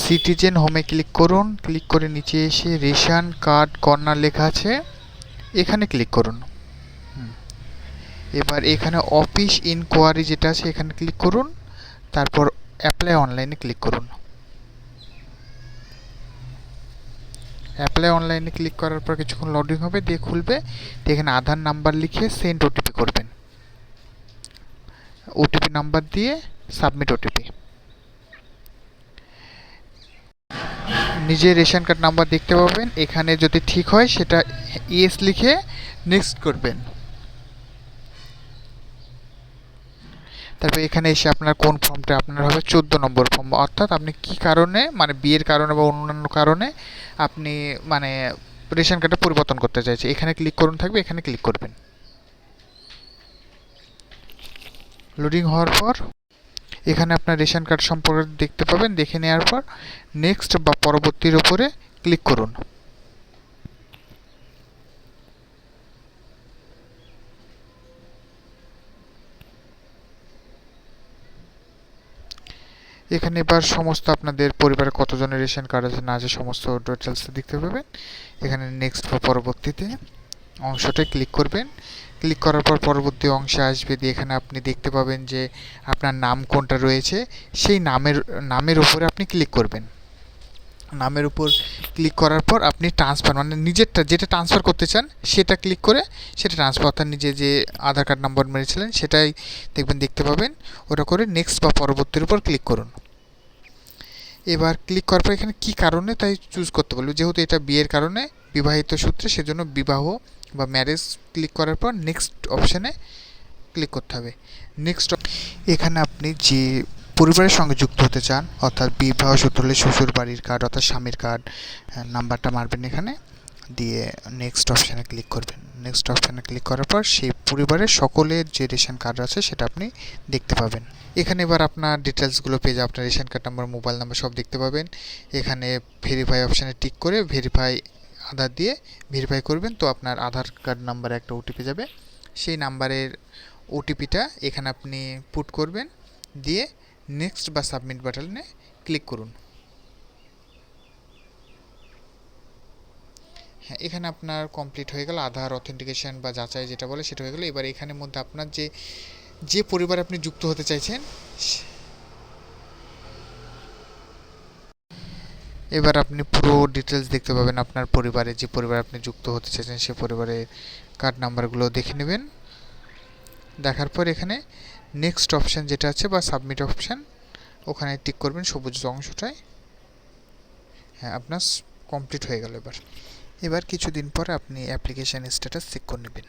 Citizen হোমে click করুন। Click করে নিচে এসে রেশন কার্ড কর্নার লেখা আছে, এখানে ক্লিক করুন। এবার এখানে অফিস ইনকোয়ারি যেটা আছে এখানে ক্লিক করুন, তারপর অ্যাপ্লাই অনলাইনে ক্লিক করুন। অ্যাপ্লাই অনলাইনে ক্লিক করার পর কিছুক্ষণ লোডিং হবে, দিয়ে খুলবে। এখানে আধার নাম্বার লিখে সেন্ড ওটিপি করবেন। ওটিপি নাম্বার দিয়ে সাবমিট ওটিপি। নিজের রেশন কার্ড নাম্বার দেখতে পাবেন, এখানে যদি ঠিক হয় সেটা ইয়েস লিখে নেক্সট করবেন। তারপর এখানে এসে আপনার কোন ফর্মটা আপনার হবে 14 নম্বর ফর্ম, অর্থাৎ আপনি কি কারণে মানে বিয়ের কারণে বা অন্যান্য কারণে আপনি মানে রেশন কার্ডটা পরিবর্তন করতে চাইছে, এখানে ক্লিক করুন থাকবে, এখানে ক্লিক করবেন। লোডিং হওয়ার পর এখানে আপনার রেশন কার্ড সম্পর্কে দেখতে পাবেন, দেখে নেওয়ার পর নেক্সট বা পরবর্তীর উপরে ক্লিক করুন। এখানে এবার সমস্ত আপনাদের পরিবারে কতজনের রেশন কার্ড আছে না আছে সমস্ত ডিটেলস দেখতে পাবেন। এখানে নেক্সট বা পরবর্তীতে অংশটায় ক্লিক করবেন। ক্লিক করার পর পরবর্তী অংশে আসবে, দিয়ে এখানে আপনি দেখতে পাবেন যে আপনার নাম কোনটা রয়েছে, সেই নামের উপরে আপনি ক্লিক করবেন। নামের উপর ক্লিক করার পর আপনি ট্রান্সফার মানে নিজেরটা যেটা ট্রান্সফার করতে চান সেটা ক্লিক করে সেটা ট্রান্সফার, অর্থাৎ নিজে যে আধার কার্ড নাম্বার মেরেছিলেন সেটাই দেখতে পাবেন। ওটা করে নেক্সট বা পরবর্তীর উপর ক্লিক করুন। এবার ক্লিক করার পর এখানে কী কারণে তাই চুজ করতে বলবে, যেহেতু এটা বিয়ের কারণে বিবাহিত সূত্রে সেজন্য বিবাহ বা ম্যারেজ ক্লিক করার পর নেক্সট অপশানে ক্লিক করতে হবে। নেক্সট এখানে আপনি যে পরিবারের সঙ্গে যুক্ত হতে চান, অর্থাৎ বিবাহ সূত্র হলে শ্বশুর বাড়ির কার্ড অর্থাৎ স্বামীর কার্ড নাম্বারটা মারবেন এখানে, দিয়ে নেক্সট অপশানে ক্লিক করবেন। নেক্সট অপশানে ক্লিক করার পর সেই পরিবারের সকলের যে রেশন কার্ড আছে সেটা আপনি দেখতে পাবেন। এখানে এবার আপনার ডিটেলসগুলো পেয়ে যাবে, আপনার ration card number mobile number সব দেখতে পাবেন। এখানে ভেরিফাই অপশানে টিক করে ভেরিফাই আধার দিয়ে ভেরিফাই করবেন, তো আপনার আধার কার্ড নাম্বারে একটা ওটিপি যাবে, সেই নাম্বারের ওটিপিটা এখানে আপনি পুট করবেন, দিয়ে নেক্সট বা সাবমিট বাটনে ক্লিক করুন। হ্যাঁ, এখানে আপনার কমপ্লিট হয়ে গেল, আধার অথেন্টিকেশন বা যাচাই যেটা বলে সেটা হয়ে গেল। এবার এখানের মধ্যে আপনার যে পরিবার আপনি যুক্ত হতে চাইছেন, এবার আপনি পুরো ডিটেলস দেখতে পাবেন। আপনার পরিবারে যে পরিবার আপনি যুক্ত হতে চাইছেন সে পরিবারের কার্ড নাম্বারগুলো দেখে নেবেন। দেখার পর এখানে নেক্সট অপশান যেটা আছে বা সাবমিট অপশান, ওখানে টিক করবেন সবুজ অংশটায়। হ্যাঁ, আপনার কমপ্লিট হয়ে গেল। এবার কিছুদিন পরে আপনি অ্যাপ্লিকেশান স্ট্যাটাস চেক করে নেবেন।